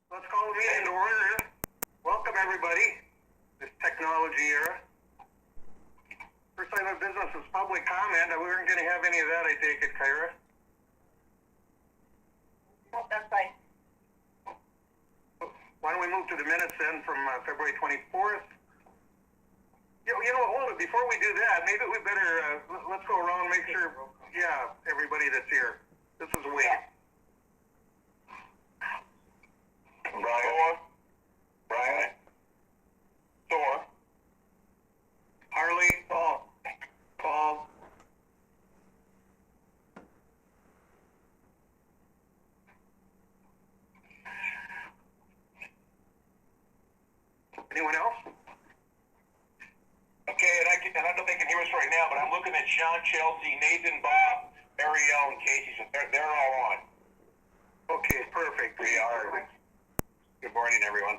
Let's call the meeting to order. Welcome, everybody, this technology era. First item of business is public comment. We weren't going to have any of that, I take it, Kyra? No, that's fine. Why don't we move to the minutes then from February 24th? You know, hold it. Before we do that, maybe we better, let's go around, make sure, yeah, everybody that's here. This is Wade. Brian. Thor. Harley. Paul. Anyone else? Okay, and I don't know if they can hear us right now, but I'm looking at Sean, Chelsea, Nathan, Bob, Ariel, and Casey. So they're all on. Okay, perfect. We are. Good morning, everyone.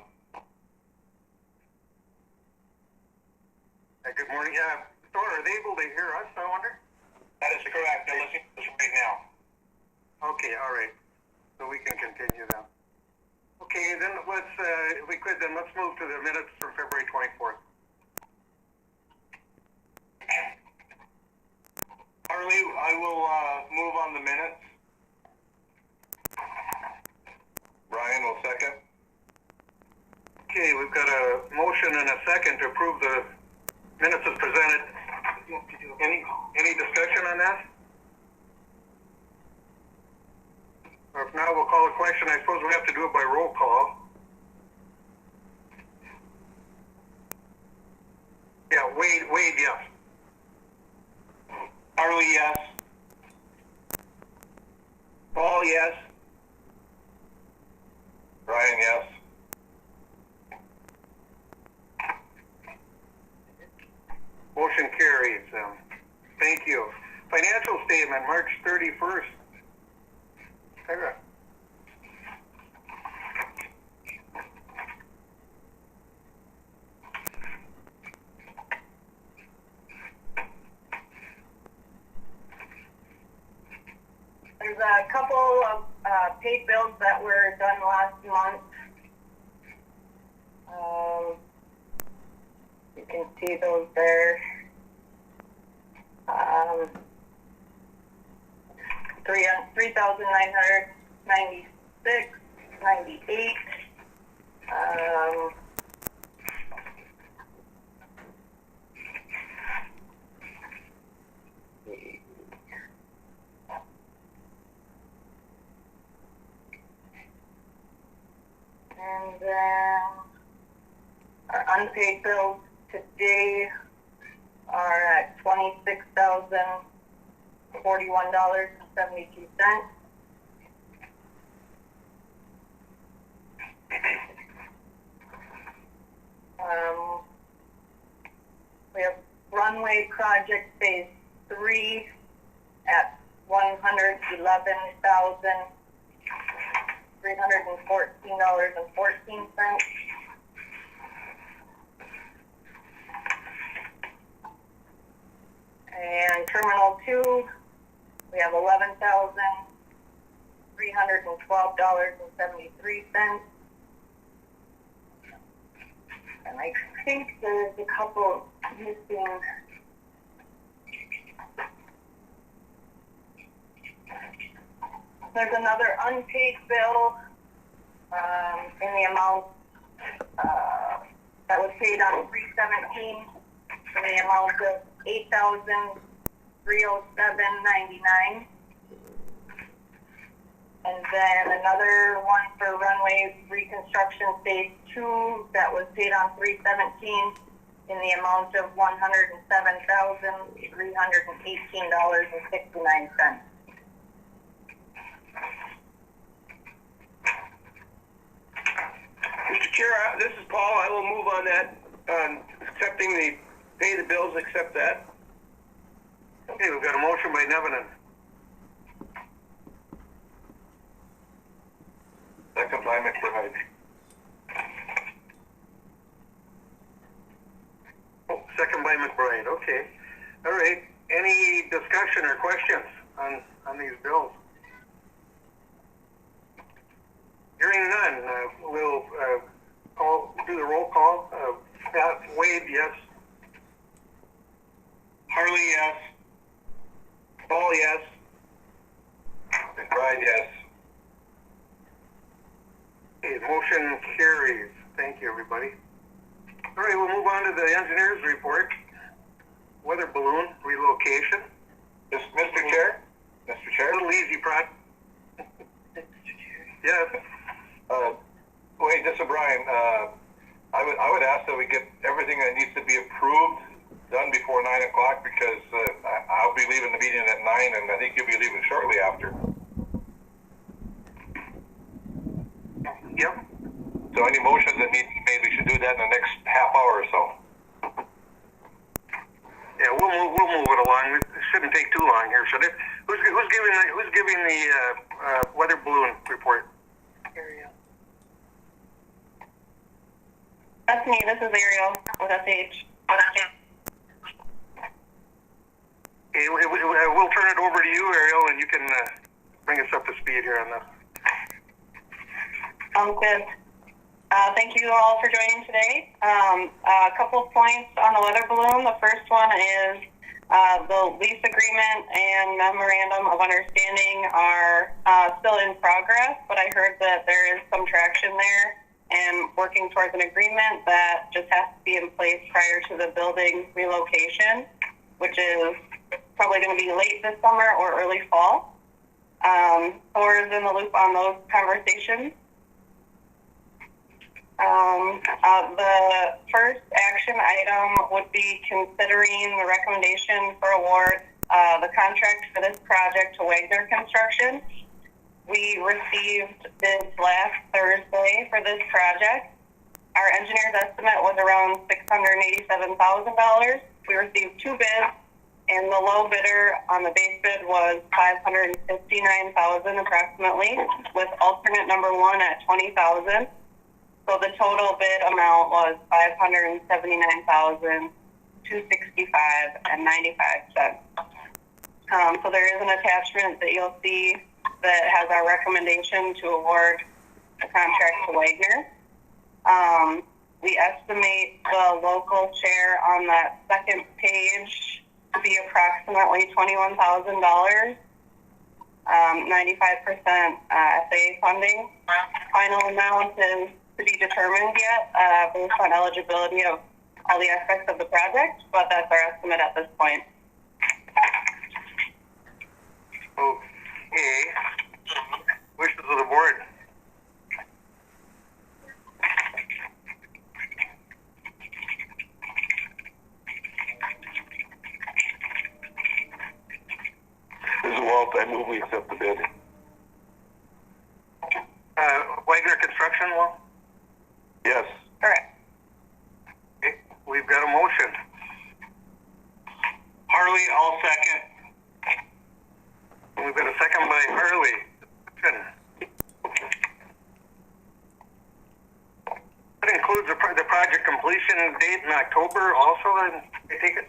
Good morning. Thor, are they able to hear us, I wonder? That is correct. They're listening to us right now. Okay, all right. So we can continue then. Okay, then let's, if we could, then let's move to the minutes for February 24th. Harley, I will move on the minutes. Brian will second. Okay, we've got a motion and a second to approve the minutes as presented. Any discussion on that? Or if not, we'll call a question. I suppose we have to do it by roll call. Yeah, Wade, yes. Harley, yes. Paul, yes. Brian, yes. Motion carries. Thank you. Financial statement, March 31st. Kyra. There's a couple of paid bills that were done last month. You can see those there. 3,996.98. And then our unpaid bills today are at $26,041.72. We have runway project phase 3 at $111,314.14. And Terminal 2, we have $11,312.73. And I think there's a couple missing. There's another unpaid bill in the amount that was paid on 3/17 in the amount of $8,307.99. And then another one for runway reconstruction phase 2 that was paid on 3/17 in the amount of $107,318.69. Mr. Chair, this is Paul. I will move on that, accepting the pay the bills, accept that. Okay, we've got a motion by Nevinen. Second by McBride. Oh, second by McBride. Okay. All right. Any discussion or questions on these bills? Hearing none, we'll do the roll call. Pat, Wade, yes. Harley, yes. Paul, yes. McBride, yes. Okay, motion carries. Thank you, everybody. All right, we'll move on to the engineer's report. Weather balloon relocation. Mr. Chair? Mr. Chair? A little easy project. Yes. Wait, this is Brian. I would ask that we get everything that needs to be approved done before 9 o'clock because I'll be leaving the meeting at 9 and I think you'll be leaving shortly after. Yep. So any motions that need to be made, we should do that in the next half hour or so. Yeah, we'll move it along. It shouldn't take too long here, should it? Who's giving the weather balloon report? Ariel. That's me. This is Ariel with SH. Okay, we'll turn it over to you, Ariel, and you can bring us up to speed here on this. Sounds good. Thank you all for joining today. A couple of points on the weather balloon. The first one is the lease agreement and memorandum of understanding are still in progress, but I heard that there is some traction there and working towards an agreement that just has to be in place prior to the building relocation, which is probably going to be late this summer or early fall. Thor is in the loop on those conversations. The first action item would be considering the recommendation for award the contract for this project to Wagner Construction. We received bids last Thursday for this project. Our engineer's estimate was around $687,000. We received two bids, and the low bidder on the base bid was $559,000 approximately, with alternate number one at $20,000. So the total bid amount was $579,265.95. So there is an attachment that you'll see that has our recommendation to award the contract to Wagner. We estimate the local share on that second page to be approximately $21,000. 95% FAA funding. Final amount is to be determined yet based on eligibility of all the aspects of the project, but that's our estimate at this point. Okay. Wishes of the board. This is Walt. I move we accept the bid. Wagner Construction, Walt? Yes. Correct. Okay. We've got a motion. Harley, I'll second. We've got a second by Harley. That includes the project completion date in October also, I take it?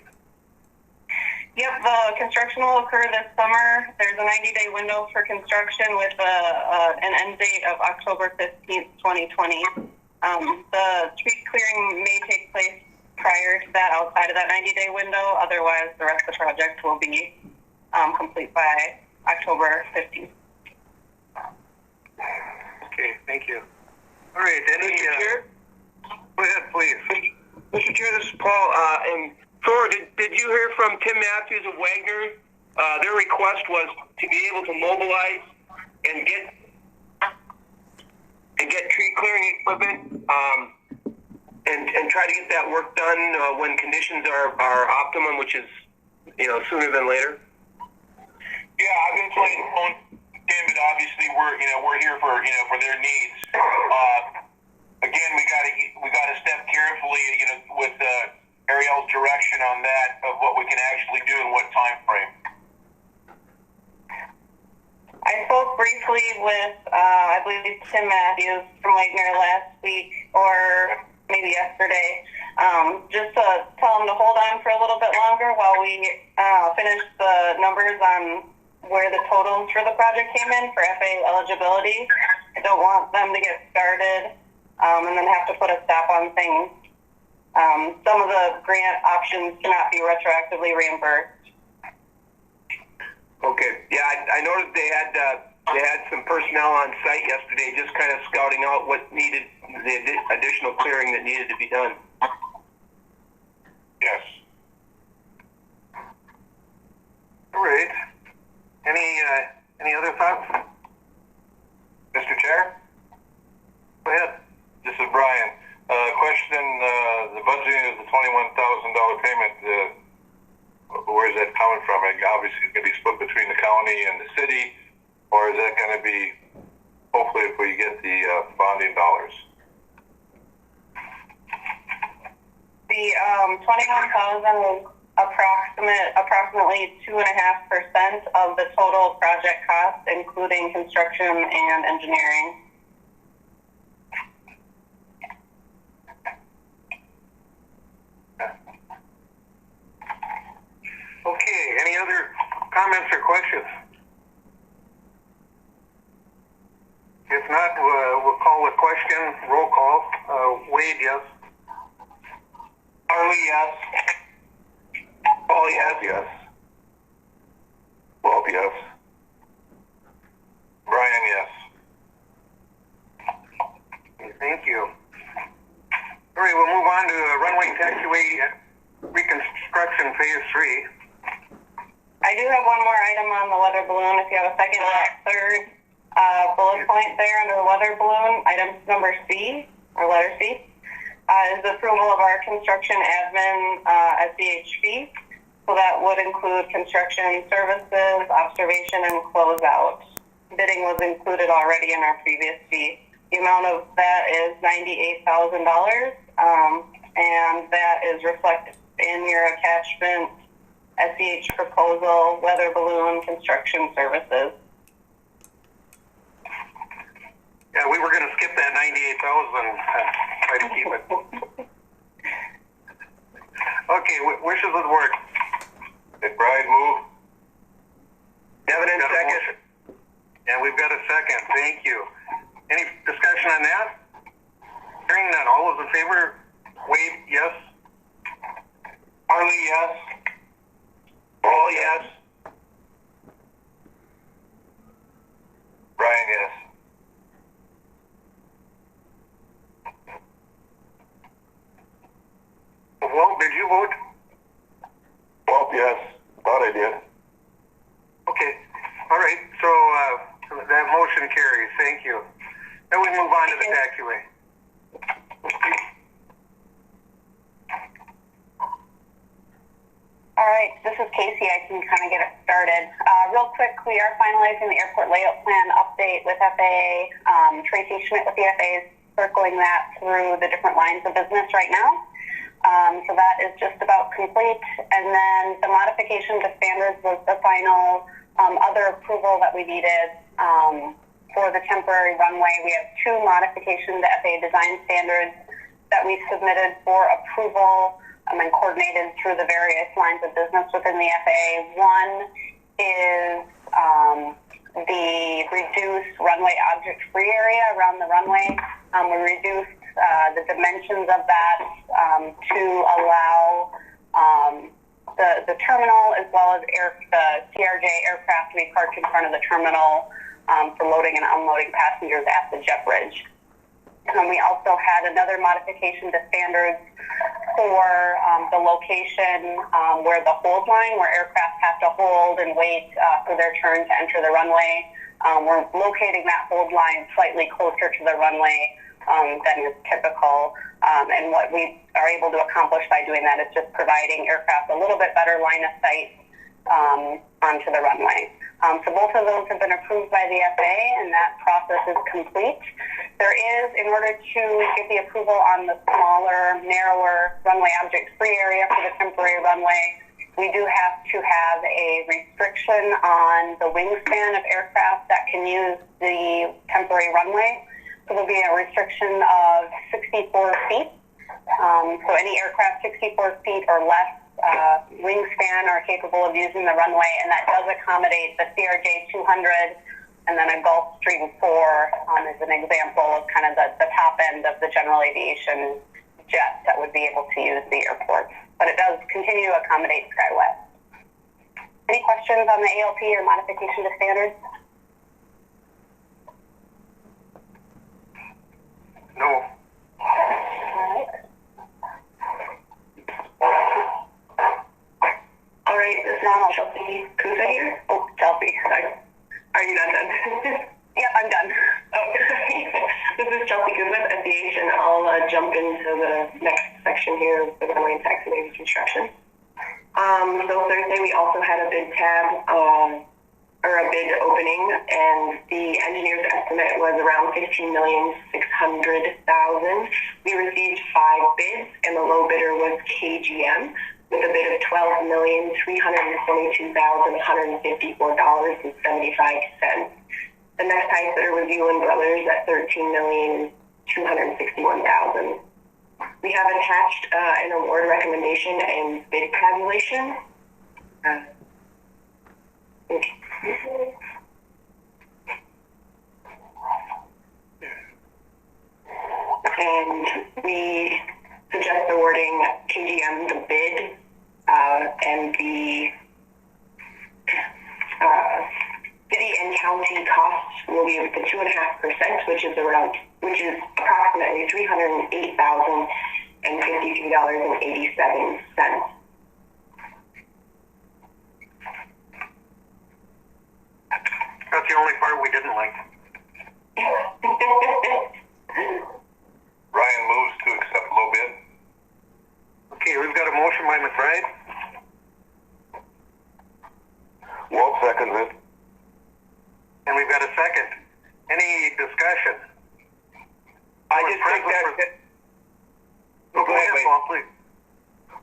Yep, the construction will occur this summer. There's a 90-day window for construction with an end date of October 15th, 2020. The tree clearing may take place prior to that, outside of that 90-day window. Otherwise, the rest of the project will be complete by October 15th. Okay, thank you. All right, any... Mr. Chair? Go ahead, please. Mr. Chair, this is Paul. And Thor, did you hear from Tim Matthews of Wagner? Their request was to be able to mobilize and get tree clearing equipment and try to get that work done when conditions are optimum, which is sooner than later. Yeah, I've been playing phone, Tim, but obviously we're here for their needs. Again, we gotta step carefully, with Ariel's direction on that of what we can actually do in what time frame. I spoke briefly with, I believe, Tim Matthews from Wagner last week, or maybe yesterday, just to tell him to hold on for a little bit longer while we finish the numbers on where the totals for the project came in for FAA eligibility. I don't want them to get started and then have to put a stop on things. Some of the grant options cannot be retroactively reimbursed. Okay. Yeah, I noticed they had some personnel on site yesterday, just kind of scouting out what needed the additional clearing that needed to be done. Yes. All right. Any other thoughts? Mr. Chair? Go ahead. This is Brian. Question, the budgeting of the $21,000 payment, where is that coming from? Obviously, it's going to be split between the county and the city, or is that going to be, hopefully, if we get the bonding dollars? The 21,000 is approximately 2.5% of the total project cost, including construction and engineering. Okay, any other comments or questions? If not, we'll call the question. Roll call. Wade, yes. Harley, yes. Paul, yes. Yes. Bob, yes. Brian, yes. Okay, thank you. All right, we'll move on to runway taxiway reconstruction phase 3. I do have one more item on the weather balloon. If you have a second, that third bullet point there under the weather balloon, item number C, or letter C, is the approval of our construction admin SDHP. So that would include construction services, observation, and closeout. Bidding was included already in our previous fee. The amount of that is $98,000, and that is reflected in your attachment SDH proposal, weather balloon construction services. Yeah, we were going to skip that 98,000. Try to keep it. Okay, wishes of the board. Did Brian move? Devin, in Got a second. motion. And we've got a second. Thank you. Any discussion on that? Hearing none. All those in favor? Wade, yes. Harley, yes. Paul, yes. Brian, yes. Well, did you vote? Bob, yes. Thought I did. Okay. All right. So that motion carries. Thank you. Then we move on to the taxiway. All right, this is Casey. I can kind of get it started. Real quick, we are finalizing the airport layout plan update with FAA. Tracy Schmidt with the FAA is circling that through the different lines of business right now. So that is just about complete. And then the modification to standards was the final other approval that we needed for the temporary runway. We have 2 modifications to FAA design standards that we submitted for approval and coordinated through the various lines of business within the FAA. One is the reduced runway object-free area around the runway. We reduced the dimensions of that to allow the terminal as well as the CRJ aircraft to be parked in front of the terminal for loading and unloading passengers at the jet bridge. And we also had another modification to standards for the location where the hold line, where aircraft have to hold and wait for their turn to enter the runway. We're locating that hold line slightly closer to the runway than is typical. And what we are able to accomplish by doing that is just providing aircraft a little bit better line of sight onto the runway. So both of those have been approved by the FAA, and that process is complete. There is, in order to get the approval on the smaller, narrower runway object-free area for the temporary runway, we do have to have a restriction on the wingspan of aircraft that can use the temporary runway. So there'll be a restriction of 64 feet. So any aircraft 64 feet or less wingspan are capable of using the runway, and that does accommodate the CRJ 200 and then a Gulfstream 4 is an example of kind of the top end of the general aviation jet that would be able to use the airport. But it does continue to accommodate SkyWest. Any questions on the ALP or modification to standards? No. All right, this now Chelsea Kuza here. Oh, Chelsea, sorry. Are you not done? Yep, I'm done. Oh, this is Chelsea Kuza with SDH, and I'll jump into the next section here with the runway and taxiway construction. So Thursday we also had a bid tab, or a bid opening, and the engineer's estimate was around $15,600,000. We received 5 bids, and the low bidder was KGM with a bid of $12,322,154.75. The next highest bidder was Yulin Brothers at $13,261,000. We have attached an award recommendation and bid tabulation. And we suggest awarding KGM the bid and the city and county costs will be the 2.5%, which is approximately $308,053.87. That's the only part we didn't like. Ryan moves to accept low bid. Okay, we've got a motion by McBride. Walt seconds it. And we've got a second. Any discussion? I just think that. Oh, go ahead, Paul, please.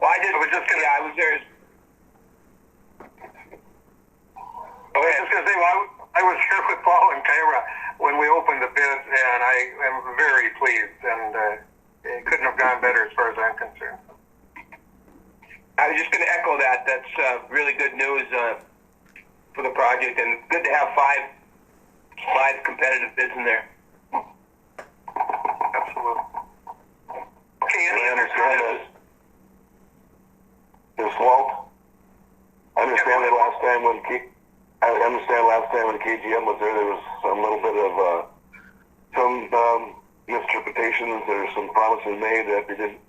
Well, I was just gonna. Yeah, I was there. I was just going to say, I was here with Paul and Kyra when we opened the bids, and I am very pleased, and it couldn't have gone better as far as I'm concerned. I was just going to echo that. That's really good news for the project, and good to have five competitive bids in there. Absolutely. Okay, I understand that. This Walt, I understand that last time when KGM was there was some little bit of some misinterpretations or some promises made that they didn't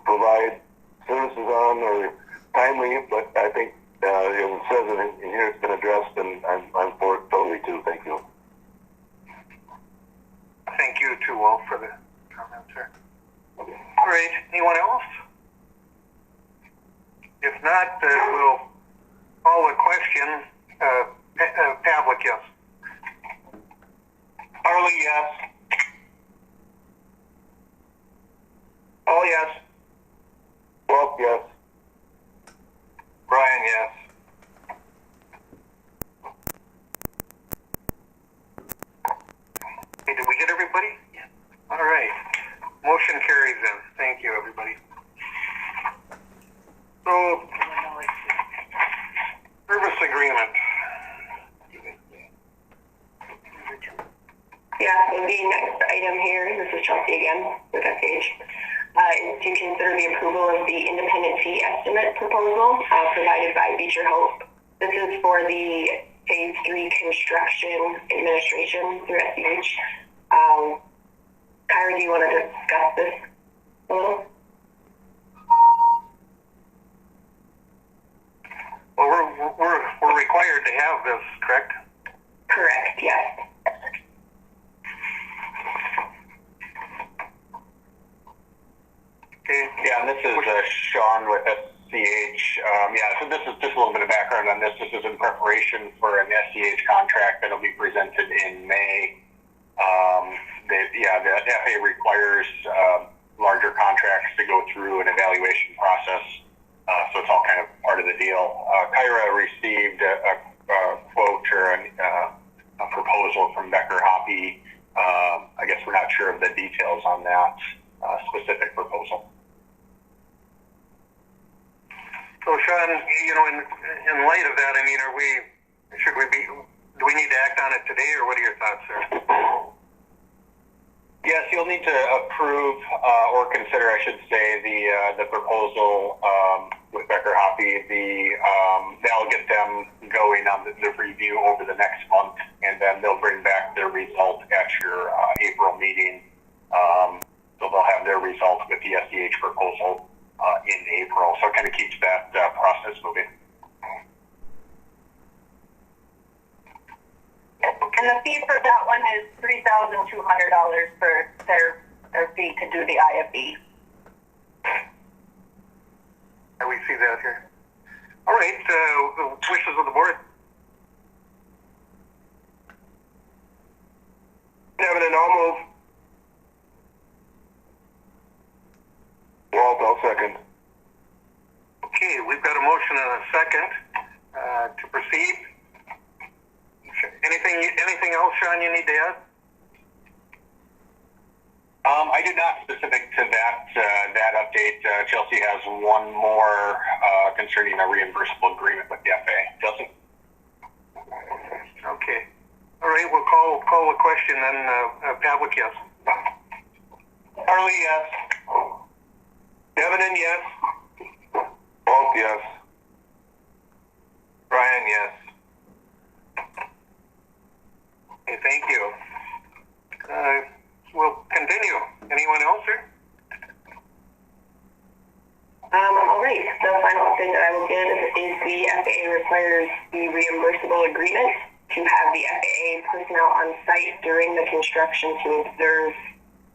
provide services on or timely, but I think it says it in here it's been addressed, and I'm for it totally too. Thank you. Thank you too, Walt, for the comments here. All right, anyone else? If not, we'll call the question. Pavlik, yes. Harley, yes. Oh, yes. Walt, yes. Brian, yes. Hey, did we get everybody? Yeah. All right. Motion carries then. Thank you, everybody. So, service agreement. Yeah, so the next item here, this is Chelsea again with SH, is to consider the approval of the independent fee estimate proposal provided by Beecher Hope. This is for the Phase 3 construction administration through SDH. Kyra, do you want to discuss this a little? Well, we're required to have this, correct? Correct, yes. Okay. Yeah, and this is Sean with SCH. So this is just a little bit of background on this. This is in preparation for an SCH contract that will be presented in May. The FAA requires larger contracts to go through an evaluation process, so it's all kind of part of the deal. Kyra received a quote or a proposal from Becker Hoppy. I guess we're not sure of the details on that specific proposal. So, Sean, in light of that, I mean, do Do we need to act on it today, or what are your thoughts, sir? Yes, you'll need to approve or consider, I should say, the proposal with Becker Hoppy. That'll get them going on the review over the next month, and then they'll bring back their result at your April meeting. So they'll have their results with the SDH proposal in April. So it kind of keeps that process moving. And the fee for that one is $3,200 for their fee to do the IFE. We see that here. All right, the wishes of the board. Devin, I'll move. Walt, I'll second. Okay, we've got a motion and a second to proceed. Anything else, Sean, you need to add? I did not specific to that update. Chelsea has one more concerning a reimbursable agreement with the FAA. Chelsea? Okay. All right, we'll call the question then. Pavlik, yes. Harley, yes. Devin, yes. Walt, yes. Brian, yes. Okay, thank you. We'll continue. Anyone else, sir? All right. The final thing that I will give is the FAA requires the reimbursable agreement to have the FAA personnel on site during the construction to observe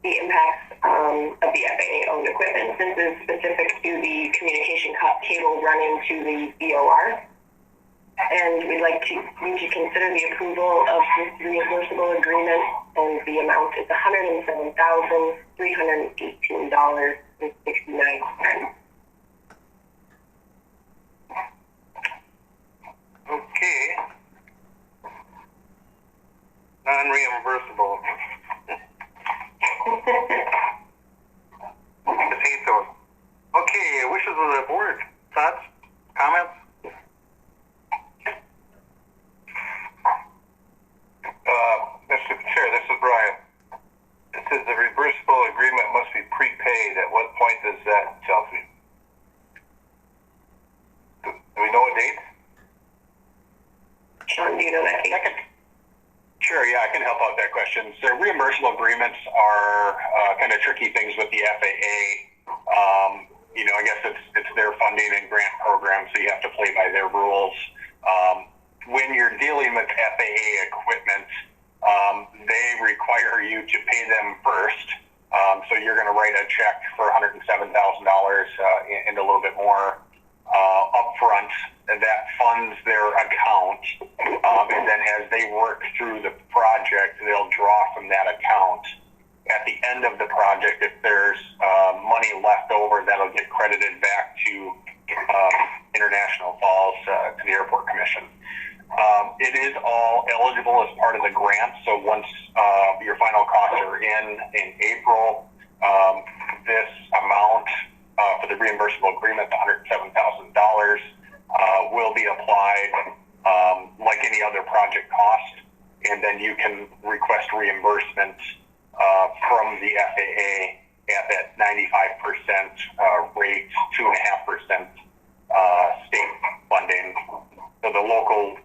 the impacts of the FAA-owned equipment. This is specific to the communication cable run into the BOR. And we'd like you to consider the approval of this reimbursable agreement, and the amount is $107,318.69. Okay. Non-reimbursable. I hate those. Okay, wishes of the board. Thoughts? Comments? Mr. Chair, this is Brian. It says the reimbursable agreement must be prepaid. At what point does that, Chelsea? Do we know a date? Sean, do you know that? Sure, yeah, I can help out that question. So reimbursable agreements are kind of tricky things with the FAA. I guess it's their funding and grant program, so you have to play by their rules. When you're dealing with FAA equipment, they require you to pay them first. So you're going to write a check for $107,000 and a little bit more upfront. That funds their account. And then as they work through the project, they'll draw from that account. At the end of the project, if there's money left over, that'll get credited back to International Falls, to the Airport Commission. It is all eligible as part of the grant, so once your final costs are in April, this amount for the reimbursable agreement, the $107,000, will be applied like any other project cost, and then you can request reimbursement from the FAA at that 95% rate, 2.5% state funding. So the local,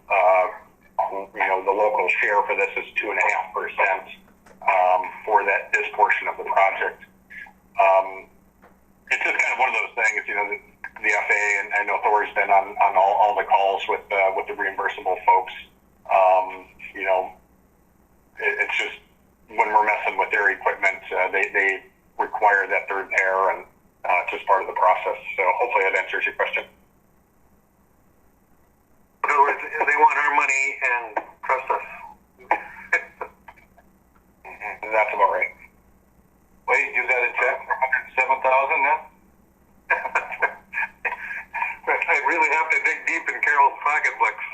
the local share for this is 2.5% for this portion of the project. It's just kind of one of those things, the FAA, and I know Thor's been on all the calls with the reimbursable folks. It's just when we're messing with their equipment, they require that third pair, and it's just part of the process. So hopefully that answers your question. In other words, they want our money and trust us. That's about right. Wait, you got a check for $107,000 now? I really have to dig deep in Carol's pocketbooks.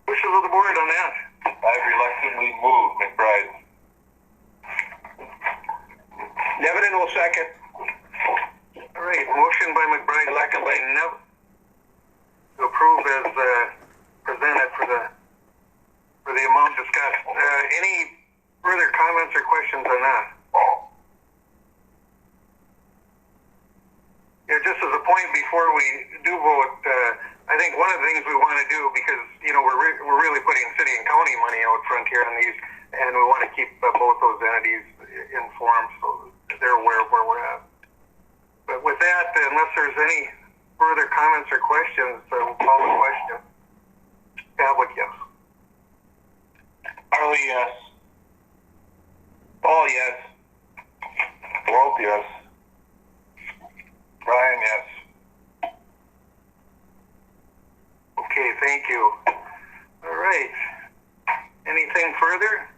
Wishes of the board on that. I reluctantly move, McBride. Nevin will second. All right, motion by McBride, second by Nev, to approve as presented for the amount discussed. Any further comments or questions on that? Yeah, just as a point before we do vote, I think one of the things we want to do, because we're really putting city and county money out front here on these, and we want to keep both those entities informed so they're aware of where we're at. But with that, unless there's any further comments or questions, we'll call the question. Pavlik, yes. Harley, yes. Paul, yes. Walt, yes. Brian, yes. Okay, thank you. All right. Anything further?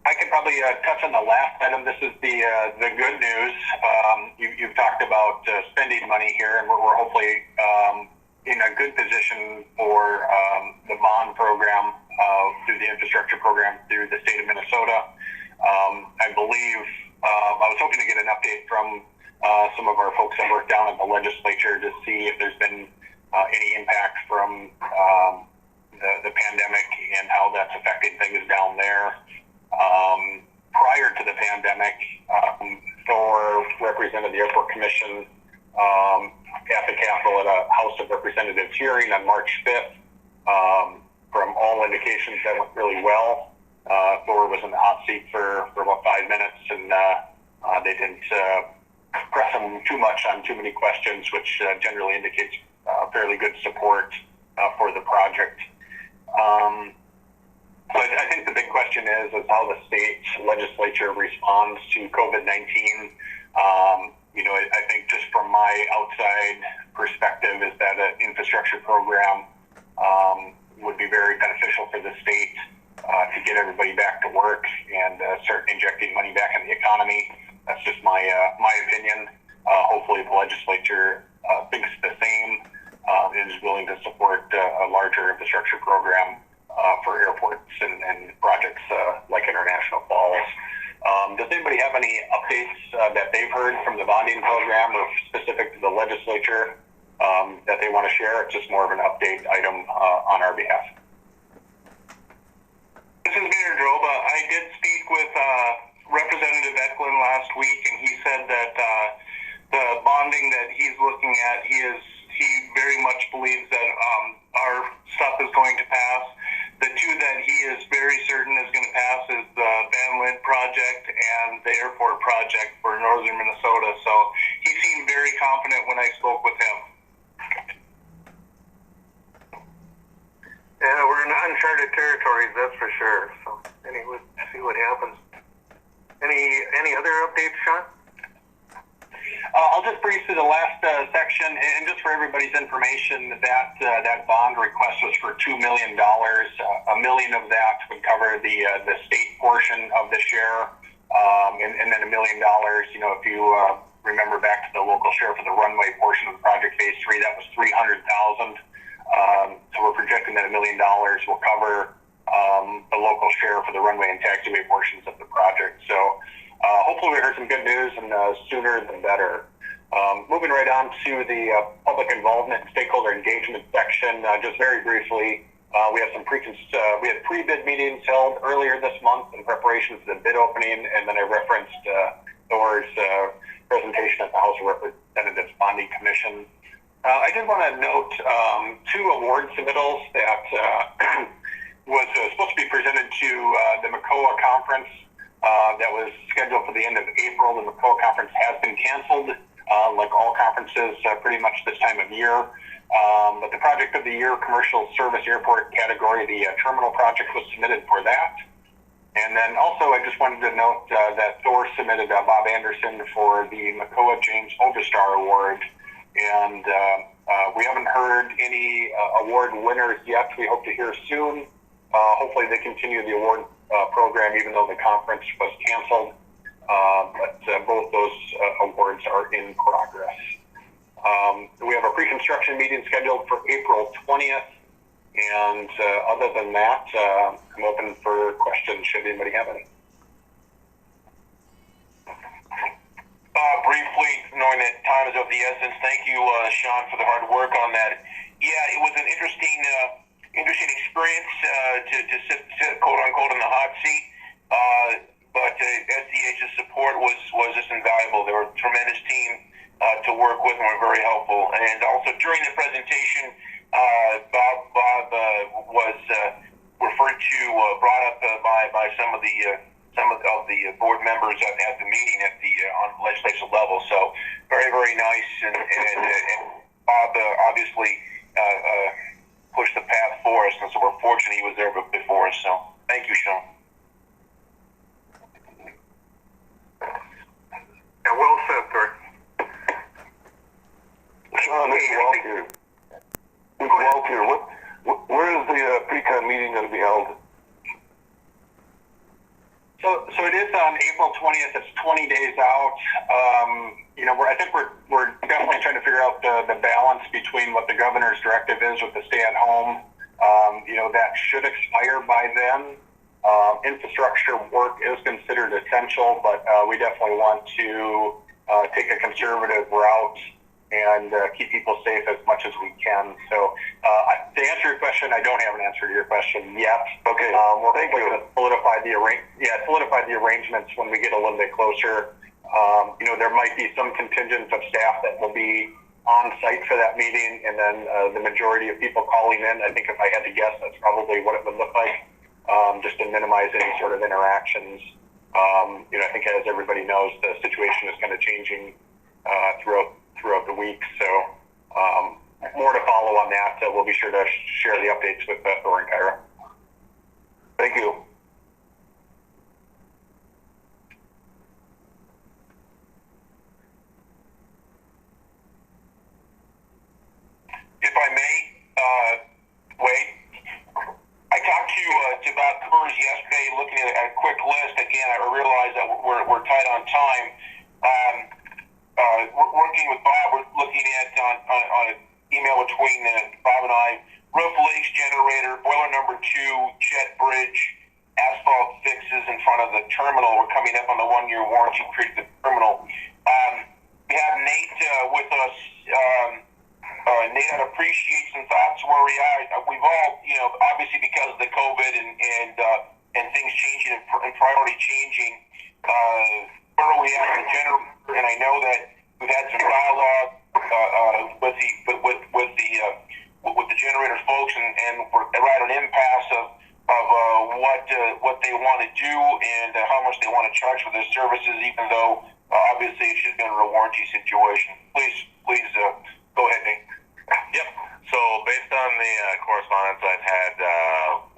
I could probably touch on the last item. This is the good news. You've talked about spending money here, and we're hopefully in a good position for the bond program through the infrastructure program through the state of Minnesota. I believe I was hoping to get an update from some of our folks that work down at the legislature to see if there's been any impact from the pandemic and how that's affecting things down there. Prior to the pandemic, Thor represented the Airport Commission at the Capitol at a House of Representatives hearing on March 5th. From all indications, that went really well. Thor was in the hot seat for about 5 minutes, and they didn't press him too much on too many questions, which generally indicates fairly good support for the project. But I think the big question is how the state legislature responds to COVID-19. I think just from my outside perspective is that an infrastructure program would be very beneficial for the state to get everybody back to work and start injecting money back in the economy. That's just my opinion. Hopefully the legislature thinks the same and is willing to support a larger infrastructure program for airports and projects like International Falls. Does anybody have any updates that they've heard from the bonding program or specific to the legislature that they want to share? It's just more of an update item on our behalf. This is Mayor Droba. I did speak with Representative Eklund last week, and he said that the bonding that he's looking at, he very much believes that our stuff is going to pass. The two that he is very certain is going to pass is the Van Lint project and the airport project for northern Minnesota. So he seemed very confident when I spoke with him. Yeah, we're in uncharted territories, that's for sure. So anyway, we'll see what happens. Any other updates, Sean? I'll just breeze through the last section, and just for everybody's information, that bond request was for $2 million. $1 million of that would cover the state portion of the share, and then $1 million. If you remember back to the local share for the runway portion of the project phase 3, that was $300,000. So we're projecting that $1 million will cover the local share for the runway and taxiway portions of the project. So hopefully we heard some good news, and sooner than better. Moving right on to the public involvement and stakeholder engagement section, just very briefly, we have we had pre-bid meetings held earlier this month in preparation for the bid opening, and then I referenced Thor's presentation at the House of Representatives Bonding Commission. I did want to note 2 award submittals that was supposed to be presented to the MCOA conference that was scheduled for the end of April. The MCOA conference has been canceled, like all conferences pretty much this time of year. But the Project of the Year Commercial Service Airport category, the terminal project, was submitted for that. And then also I just wanted to note that Thor submitted Bob Anderson for the MCOA James Oberstar Award. And we haven't heard any award winners yet. We hope to hear soon. Hopefully they continue the award program even though the conference was canceled. But both those awards are in progress. We have a pre-construction meeting scheduled for April 20th. And other than that, I'm open for questions should anybody have any. Briefly, knowing time is of the essence. Thank you, Sean, for the hard work on that. Yeah, it was an interesting experience to sit quote unquote in the hot seat. But SDH's support was just invaluable. They were a tremendous team to work with and were very helpful. And also during the presentation, Bob was referred to, brought up by some of the board members at the meeting on legislative level. So very, very nice. And Bob obviously pushed the path for us, and so we're fortunate he was there before us. So thank you, Sean. Yeah, well said, sir. Sean, this is Walt here. Where is the pre-con meeting going to be held? So it is on April 20th. It's 20 days out. I think we're definitely trying to figure out the balance between what the governor's directive is with the stay at home. That should expire by then. Infrastructure work is considered essential, but we definitely want to take a conservative route and keep people safe as much as we can. So to answer your question, I don't have an answer to your question yet. Okay. We're Thank you. going to solidify the arrangements when we get a little bit closer. There might be some contingent of staff that will be on site for that meeting, and then the majority of people calling in. I think if I had to guess, that's probably what it would look like, just to minimize any sort of interactions. I think as everybody knows, the situation is kind of changing throughout the week. So more to follow on that. We'll be sure to share the updates with Thor and Kyra. Thank you. If I may, Wade, I talked to about Coors yesterday, looking at a quick list. Again, I realize that we're tight on time. Working with Bob, we're looking at on an email between Bob and I, roof leaks, generator, boiler number 2, jet bridge, asphalt fixes in front of the terminal. We're coming up on the 1-year warranty period of the terminal. We have Nate with us. Nate, I'd appreciate some thoughts where we are. We've all, obviously because of the COVID and things changing and priority changing, where are we at in the general? And I know that we've had some dialogue with the generator folks, and we're at an impasse of what they want to do and how much they want to charge for their services, even though obviously it should be under a warranty situation. Please go ahead, Nate. Yep. So based on the correspondence I've had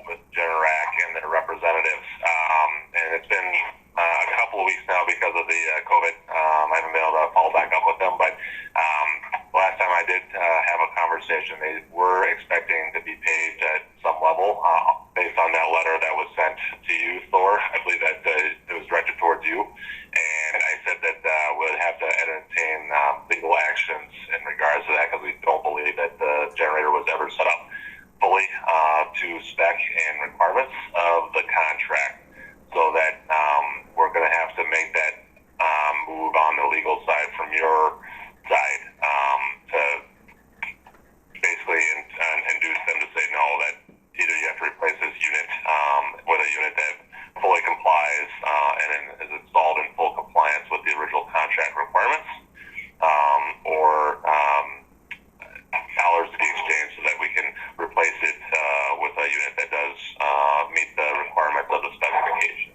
with Generac and their representatives, and it's been a couple of weeks now because of the COVID. I haven't been able to follow back up with them, but last time I did have a conversation, they were expecting to be paid at some level based on that letter that was sent to you, Thor. I believe that it was directed towards you. And I said that we'd have to entertain legal actions in regards to that because we don't believe that the generator was ever set up fully to spec and requirements of the contract. So that we're going to have to make that move on the legal side from your side to basically induce them to say no, that either you have to replace this unit with a unit that fully complies and is installed in full compliance with the original contract requirements, or dollars to be exchanged so that we can replace it with a unit that does meet the requirements of the specification.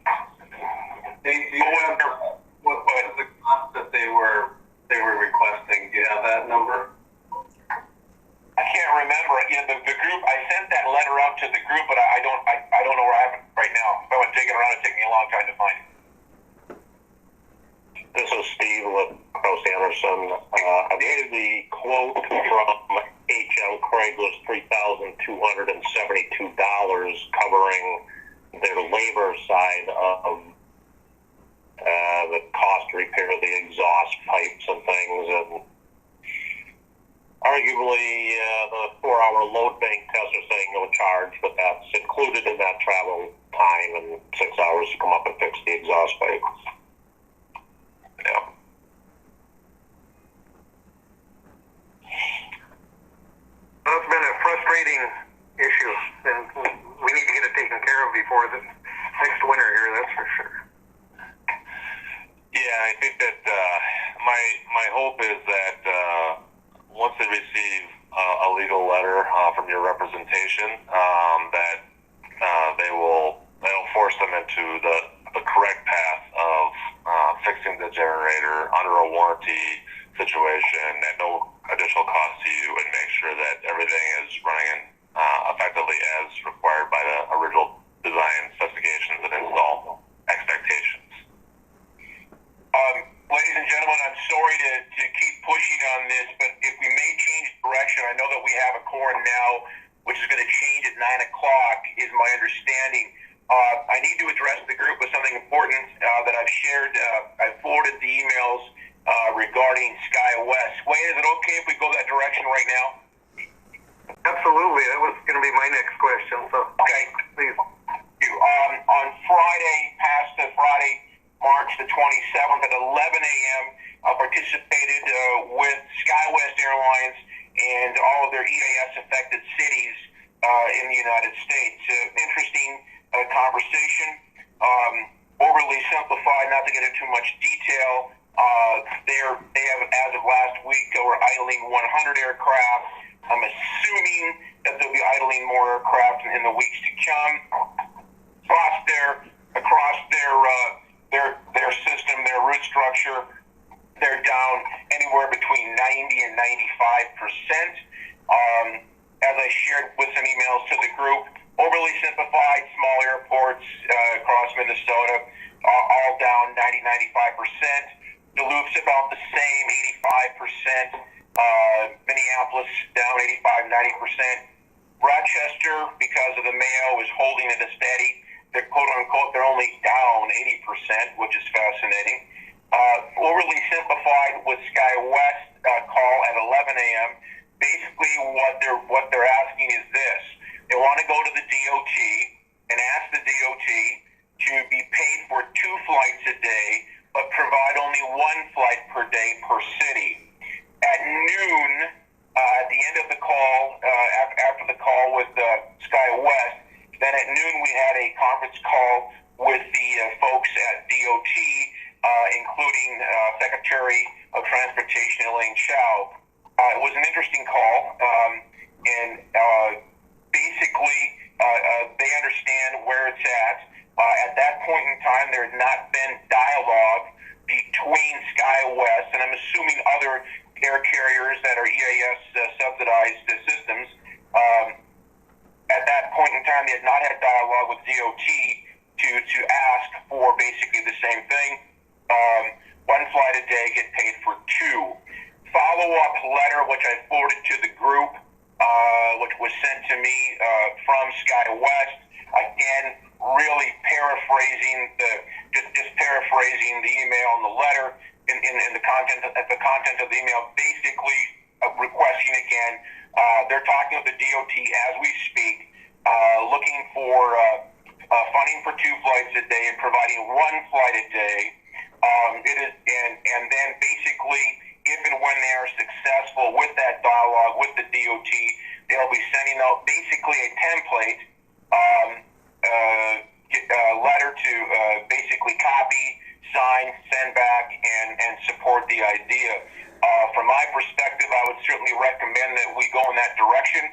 Do you have what was the cost that they were requesting? Do you have that number? I can't remember. The group, I sent that letter out to the group, but I don't know where I have it right now. If I went digging around, it'd take me a long time to find it. This is Steve with House Anderson. I believe the quote from HM Craig was $3,272, covering their labor side of the cost to repair the exhaust pipes and things, and arguably the 4-hour load bank test are saying no charge, but that's included in that travel time and 6 hours to come up and fix the exhaust pipe. Yeah. lighting issue, and we need to get it taken care of before the next winter here, that's for sure. Yeah, I think that my hope is that once they receive a legal letter from your representation, that they'll force them into the correct path of fixing the generator under a warranty situation at no additional cost to you, and make sure that everything is running effectively as required by the original design specifications and install expectations. Ladies and gentlemen, I'm sorry to keep pushing on this, but if we may change direction, I know that we have a quorum now, which is going to change at 9 o'clock, is my understanding. I need to address the group with something important that I've shared. I forwarded the emails regarding SkyWest. Wayne, is it okay if we go that direction right now? Absolutely, that was going to be my next question, so. Okay. Please. On Friday, past Friday, March the 27th at 11 a.m., I participated with SkyWest Airlines and all of their EAS-affected cities in the United States. Interesting conversation. Overly simplified, not to get into too much detail. They have, as of last week, were idling 100 aircraft. I'm assuming that they'll be idling more aircraft in the weeks to come. Across their system, their route structure, they're down anywhere between 90 and 95%. As I shared with some emails to the group, overly simplified, small airports across Minnesota, all down 90-95%. Duluth's about the same, 85%. Minneapolis down 85-90%. Rochester, because of the Mayo, is holding it a steady. They're quote-unquote, they're only down 80%, which is fascinating. Overly simplified with SkyWest call at 11 a.m. Basically, what they're asking is this. They want to go to the DOT and ask the DOT to be paid for 2 flights a day, but provide only 1 flight per day per city. At noon, at the end of the call, after the call with SkyWest, then at noon we had a conference call with the folks at DOT, including Secretary of Transportation Elaine Chao. It was an interesting call, and basically they understand where it's at. At that point in time, there had not been dialogue between SkyWest and I'm assuming other air carriers that are EAS subsidized systems. At that point in time, they had not had dialogue with DOT to ask for basically the same thing. 1 flight a day, get paid for 2. Follow-up letter, which I forwarded to the group, which was sent to me from SkyWest. Again, really paraphrasing just paraphrasing the email and the letter in the content of the email, basically requesting again. They're talking with the DOT as we speak, looking for funding for 2 flights a day and providing 1 flight a day. And then basically, if and when they are successful with that dialogue with the DOT, they'll be sending out basically a template letter to basically copy, sign, send back, and support the idea. From my perspective, I would certainly recommend that we go in that direction.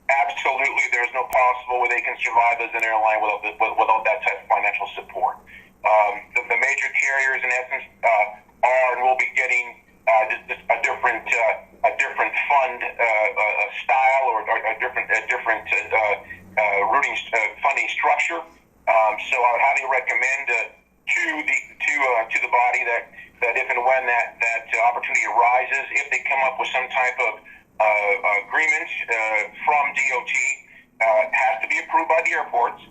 Absolutely, there's no possible way they can survive as an airline without that type of financial support. The major carriers, in essence, are and will be getting a different fund style or a different routing funding structure. So I would highly recommend to the body that if and when that opportunity arises, if they come up with some type of agreement from DOT, has to be approved by the airports.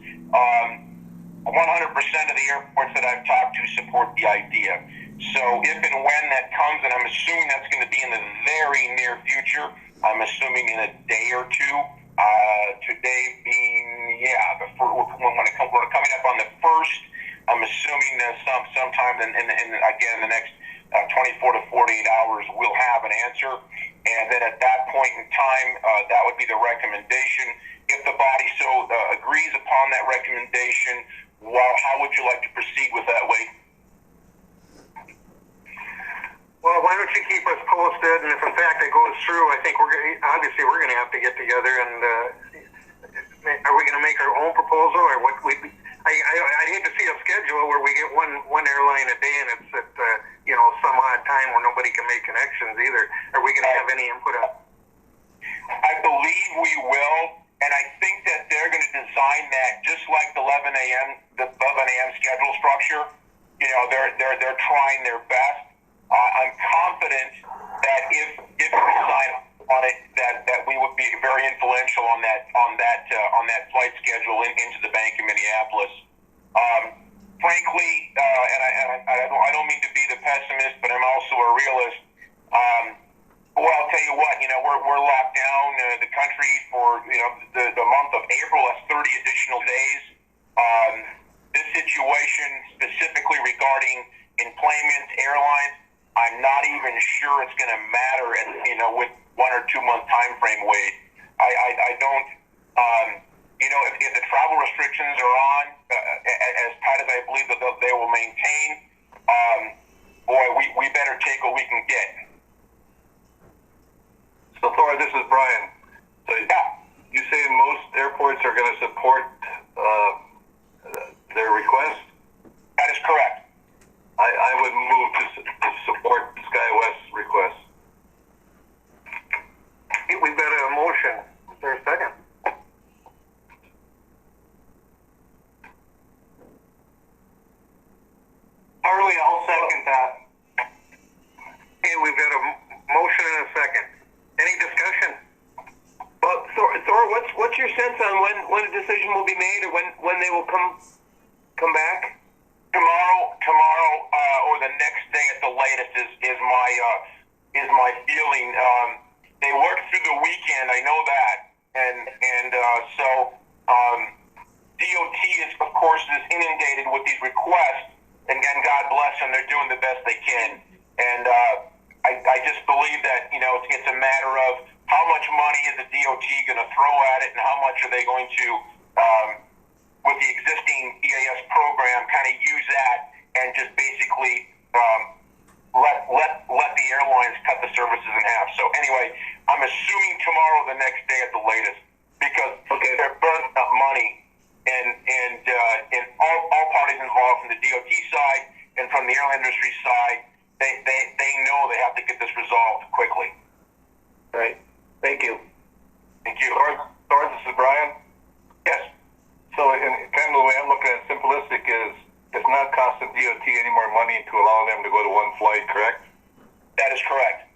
100% of the airports that I've talked to support the idea. So if and when that comes, and I'm assuming that's going to be in the very near future, I'm assuming in a day or 2. Today being, we're coming up on the 1st. I'm assuming sometime in the next 24 to 48 hours, we'll have an answer. And then at that point in time, that would be the recommendation. If the body so agrees upon that recommendation, how would you like to proceed with that, Wade? Well, why don't you keep us posted, and if in fact it goes through, I think we're going to have to get together and are we going to make our own proposal, or what? I hate to see a schedule where we get one airline a day and it's at some odd time where nobody can make connections either. Are we going to have any input on? I believe we will, and I think that they're going to design that just like the 11 a.m. schedule structure. They're trying their best. I'm confident that if we sign on it, that we would be very influential on that flight schedule into the bank in Minneapolis. Frankly, and I don't mean to be the pessimist, but I'm also a realist. Well, I'll tell you what, we're locked down the country for the month of April. That's 30 additional days. This situation specifically regarding employment, airlines, I'm not even sure it's going to matter with 1 or 2 month time frame, Wade. I don't, if the travel restrictions are on as tight as I believe that they will maintain, we better take what we can get. So Thor, this is Brian. So Yeah. you say most airports are going to support their request? That is correct. I would move to support SkyWest's request. We've got a motion. Is there a second? Harley, I'll second that. Okay, we've got a motion and a second. Any discussion? Well, Thor, what's your sense on when a decision will be made, or when they will come back? Tomorrow, or the next day at the latest is my feeling. They worked through the weekend, I know that, and so DOT is of course inundated with these requests, and God bless them, they're doing the best they can, and I just believe that it's a matter of how much money is the DOT going to throw at it, and how much are they going to with the existing EAS program, kind of use that and just basically let the airlines cut the services in half. So anyway, I'm assuming tomorrow, the next day at the latest, because they're burning up money, and all parties involved, from the DOT side and from the airline industry side, they know they have to get this resolved quickly. Right. Thank you. Thank you. Thor, this is Brian. Yes. So, kind of the way I'm looking at it, simplistic is it's not costing DOT any more money to allow them to go to one flight, correct? That is correct.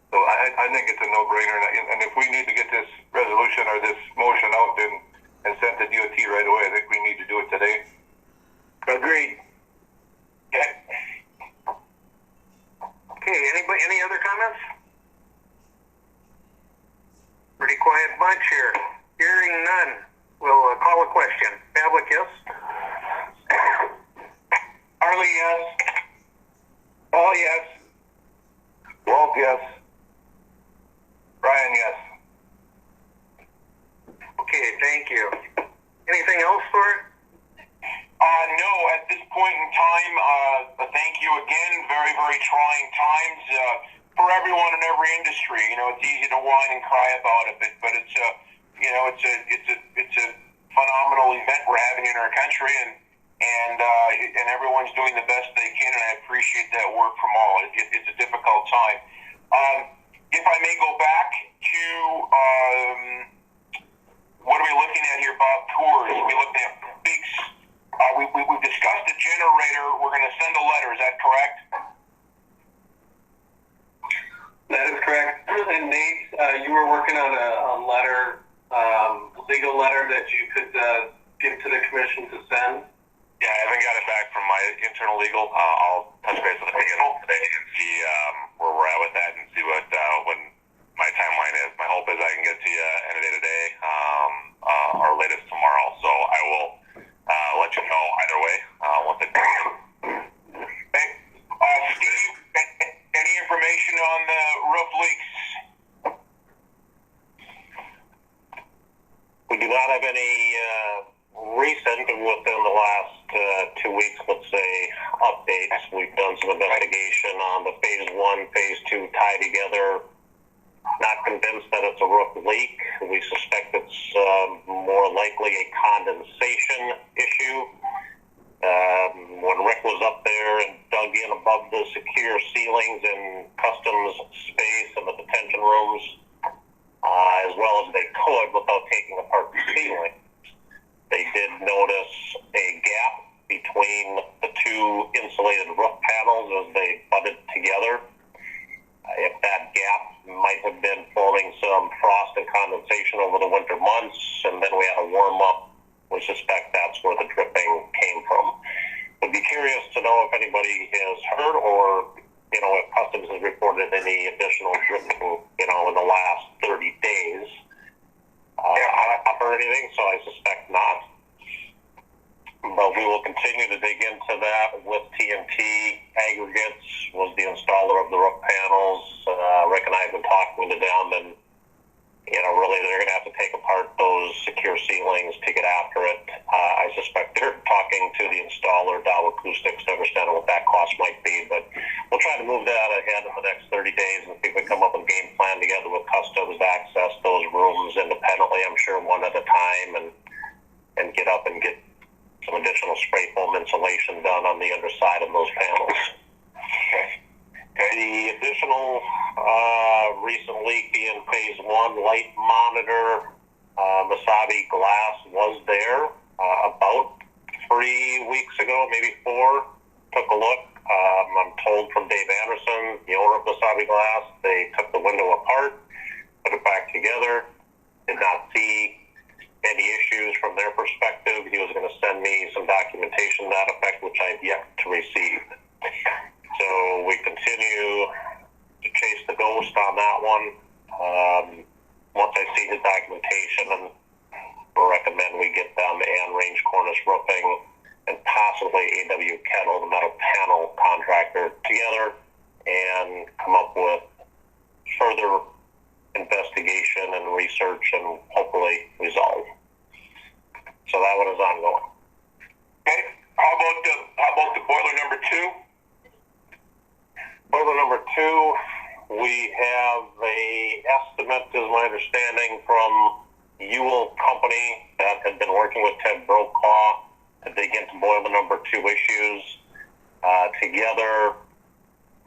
So I think it's a no-brainer, and if we need to get this resolution or this motion out and sent to DOT right away, I think we need to do it today. Agreed. Okay. Okay, any other comments? Pretty quiet bunch here. Hearing none. We'll call a question. Pavlik, yes? Harley, yes. Paul, yes. Walt, yes. Brian, yes. Okay, thank you. Anything else for it? No, at this point in time, thank you again. Very, very trying times for everyone in every industry. It's easy to whine and cry about it, but it's a phenomenal event we're having in our country, and everyone's doing the best they can, and I appreciate that work from all. It's a difficult time. If I may go back to what are we looking at here, Bob? Tours. We're looking at big. We've discussed the generator. We're going to send a letter. Is that correct? That is correct. And Nate, you were working on a letter, legal letter that you could give to the commission to send. Yeah, I haven't got it back from my internal legal. I'll touch base with it again today and see where we're at with that, and see what when my timeline is. My hope is I can get to you end of day today, or latest tomorrow. So I will let you know either way once it comes. Steve, on the phase 1, phase 2 tie together. Not convinced that it's a roof leak. We suspect it's more likely a condensation issue. When Rick was up there and dug in above the secure ceilings in customs space and the detention rooms, as well as they could without taking apart the ceiling, they did notice a gap between the two insulated roof panels as they butted together. If that gap might have been forming some frost and condensation over the winter months, and then we had a warm up, we suspect that's where the dripping came from. Would be curious to know if anybody has heard or, if Customs has reported any additional dripping, in the last 30 days. I haven't heard anything, so I suspect not. But we will continue to dig into that with TNT Aggregates, was the installer of the roof panels. Rick and I have been talking to them, and really they're going to have to take apart those secure ceilings to get after it. I suspect they're talking to the installer, Dow Acoustics, to understand what that cost might be. But we'll try to move that ahead in the next 30 days and see if we come up with a game plan together with Customs to access those rooms independently, I'm sure one at a time, and get up and get some additional spray foam insulation done on the underside of those panels. Okay. The additional recent leak in phase 1 light monitor, Wasabi glass was there about 3 weeks ago, maybe 4. Took a look. I'm told from Dave Anderson, the owner of Wasabi Glass, they took the window apart, put it back together, did not see any issues from their perspective. He was going to send me some documentation to that effect, which I've yet to receive. So we continue to chase the ghost on that one. Once I see his documentation, and we'll recommend we get them and Range Cornice Roofing and possibly AW Kettle, the metal panel contractor, together and come up with further investigation and research and hopefully resolve. So that one is ongoing. Okay. How about the boiler number 2? Boiler number 2, we have a estimate, is my understanding, from Int'l company that had been working with Ted Brokaw to dig into boiler number 2 issues. Together,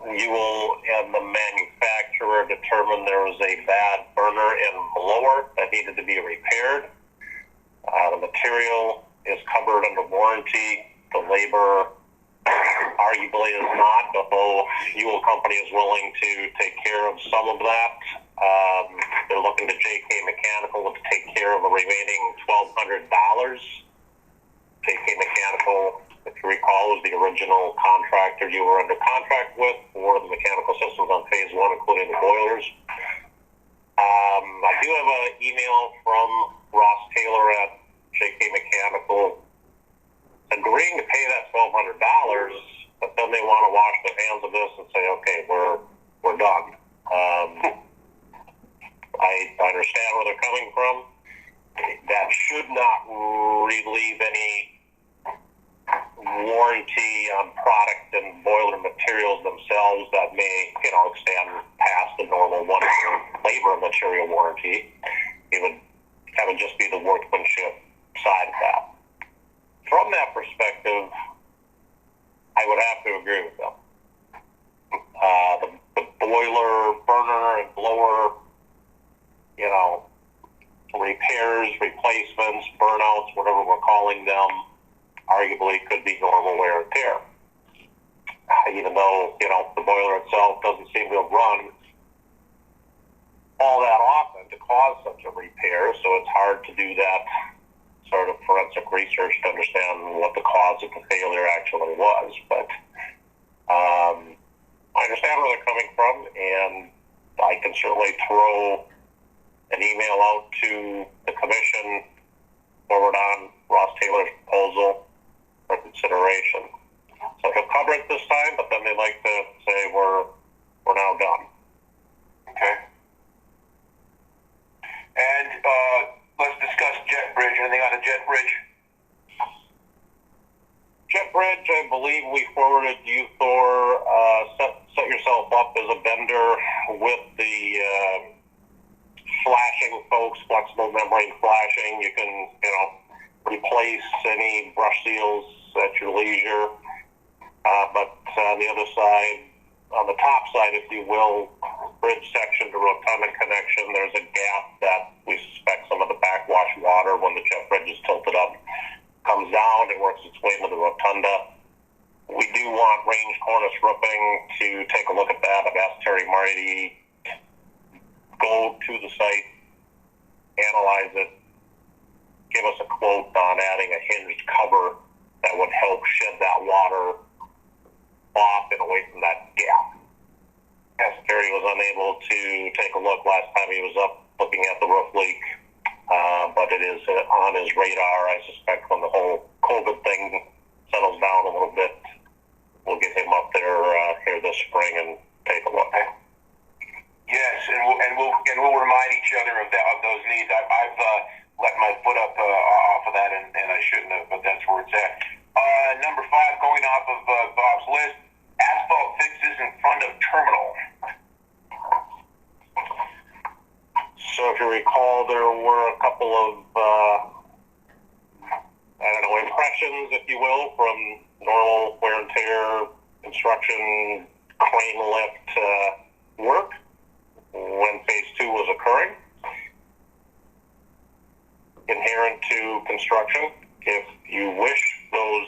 Int'l and the manufacturer determined there was a bad burner and blower that needed to be repaired. The material is covered under warranty. The labor arguably is not, although Int'l company is willing to take care of some of that. They're looking to JK Mechanical to take care of the remaining $1,200. JK Mechanical, if you recall, was the original contractor you were under contract with for the mechanical systems on phase 1, including the boilers. I do have an email from Ross Taylor at JK Mechanical agreeing to pay that $1,200, but then they want to wash their hands of this and say, okay, we're done. I understand where they're coming from. That should not relieve any warranty on product and boiler materials themselves that may, extend past the normal 1-year labor and material warranty. It would have to just be the workmanship side of that. From that perspective, I would have to agree with them. The boiler, burner, and blower, repairs, replacements, burnouts, whatever we're calling them, arguably could be normal wear and tear. Even though, the boiler itself doesn't seem to have run all that often to cause such a repair, so it's hard to do that sort of forensic research to understand what the cause of the failure actually was. But I understand where they're coming from, and I can certainly throw an email out to the commission, forward on Ross Taylor's proposal for consideration. So he'll cover it this time, but then they'd like to say we're now done. Okay. And let's discuss Jet Bridge. Anything on the Jet Bridge? Jet Bridge, I believe we forwarded you, Thor, set up as a vendor with the flashing folks, flexible membrane flashing. You can, replace any brush seals at your leisure. But on the other side, on the top side, if you will, bridge section to rotunda connection, there's a gap that we suspect some of the backwash water, when the jet bridge is tilted up, comes down and works its way into the rotunda. We do want range cornice roofing to take a look at that. I've asked Terry Marty, go to the site, analyze it, give us a quote on adding a hinged cover that would help shed that water off and away from that gap. Yes, Terry was unable to take a look last time he was up looking at the roof leak, but it is on his radar. I suspect when the whole COVID thing settles down a little bit, we'll get him up there here this spring and take a look. Yes, and we'll remind each other of those needs. I've let my foot up off of that, and I shouldn't have, but that's where it's at. Number 5, going off of Bob's list, asphalt fixes in front of terminal. So if you recall, there were a couple of, impressions, if you will, from normal wear and tear construction crane lift work when phase 2 was occurring. Inherent to construction, if you wish those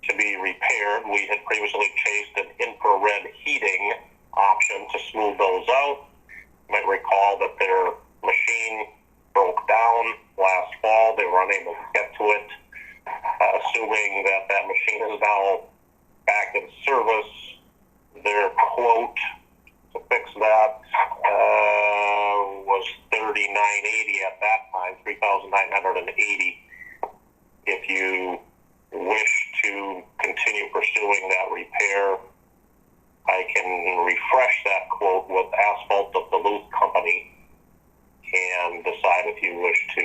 to be repaired, we had previously chased an infrared heating option to smooth those out. You might recall that their machine broke down last fall. They were unable to get to it. Assuming that that machine is now back in service, their quote to fix that was $3,980 at that time, $3,980. If you wish to continue pursuing that repair, I can refresh that quote with Asphalt of Duluth Company and decide if you wish to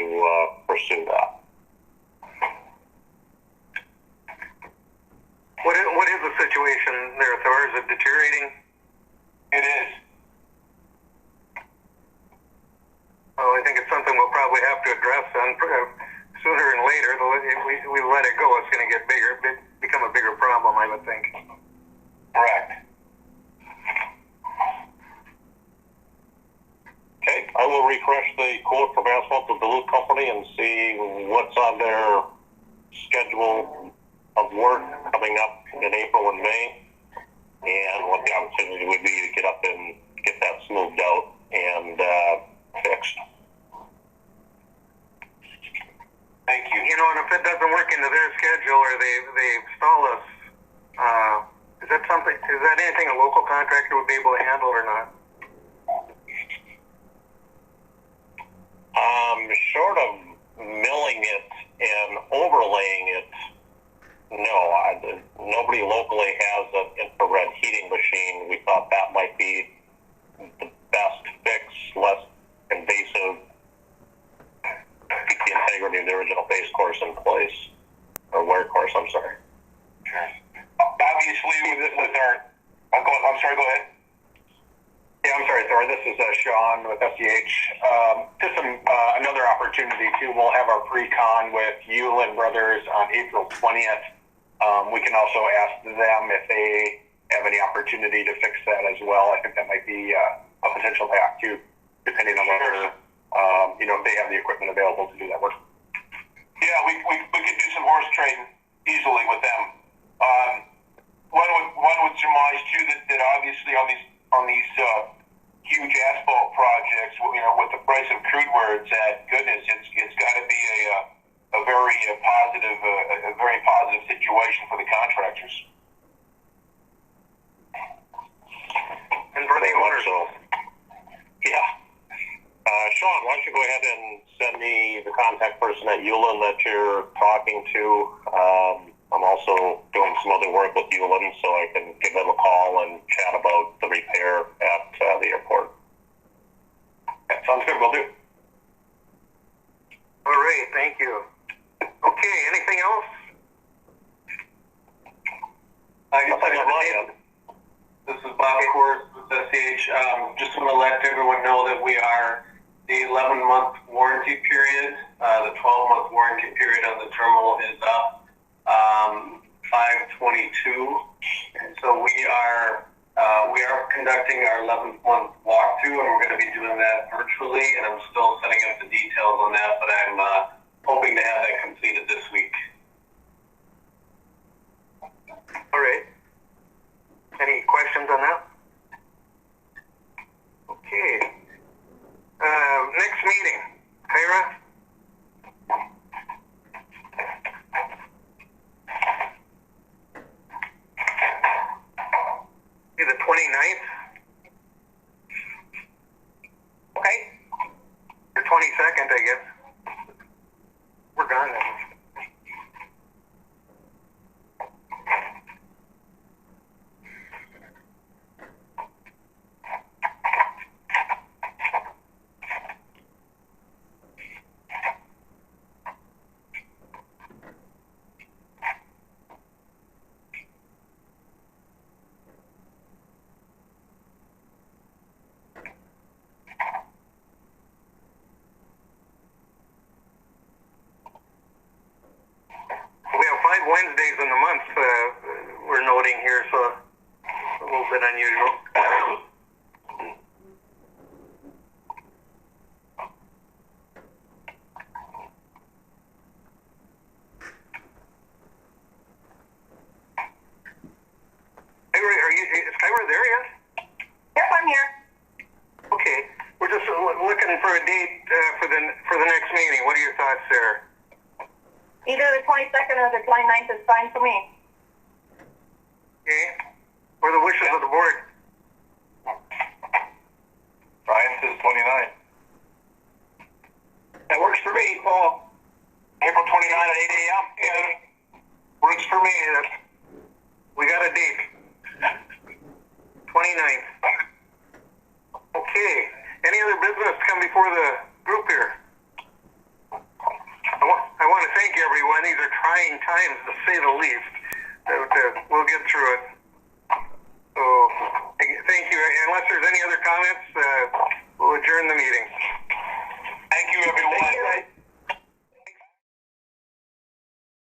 pursue that. What is the situation there, Thor? Is it deteriorating? It is. Well, I think it's something we'll probably have to address sooner and later. If we let it go, it's going to get bigger, become a bigger problem, I would think. Correct. Okay, I will refresh the quote from Asphalt of Duluth Company and see what's on their schedule of work coming up in April and May, and what the opportunity would be to get up and get that smoothed out and fixed. Thank you. And if it doesn't work into their schedule or they stall us, is that anything a local contractor would be able to handle or not? Short of milling it and overlaying it, no. Nobody locally has an infrared heating machine. We thought that might be the best fix, less invasive, keep the integrity of the original base course in place, or wear course, I'm sorry. Sure. Obviously, with our... I'm sorry, go ahead. Yeah, I'm sorry, Thor. This is Sean with SEH. Just another opportunity, too. We'll have our pre-con with Yulin Brothers on April 20th. We can also ask them if they have any opportunity to fix that as well. I think that might be a potential path, too, depending on whether, if they have the equipment available to do that work. Yeah, we could do some horse trading easily with them. One would surmise, too, that obviously on these huge asphalt projects, with the price of crude where it's at, goodness, it's got to be a very positive situation for the contractors. And for the owners. Yeah. Sean, why don't you go ahead and send me the contact person at Yulin that you're talking to. I'm also doing some other work with Yulin, so I can give them a call and chat about the repair at the airport. That sounds good. Will do. All right, thank you. Okay, anything else? I guess this is Bob Course with Gage. Just want to let everyone know that we are the 11-month warranty period. The 12-month warranty period on the terminal is up 5/22, and so we are conducting our 11th month walkthrough, and we're going to be doing that virtually. And I'm still setting up the details on that, but I'm hoping to have that completed this week. All right. Any questions on that? Okay. Next meeting, Kyra? The 29th? Okay. The 22nd, I guess. We're gone then. Wednesdays in the month we're noting here, so a little bit unusual. Is Kyra there yet? Yep, I'm here. Okay, we're just looking for a date for the next meeting. What are your thoughts there? Either the 22nd or the 29th is fine for me. Okay. Or the wishes of the board. Brian says 29. That works for me, Paul. April 29 at 8 a.m. Yeah. Works for me. We got a date. 29th. Okay. Any other business come before the group here? I want to thank everyone. These are trying times, to say the least. We'll get through it. So, thank you. Unless there's any other comments, we'll adjourn the meeting.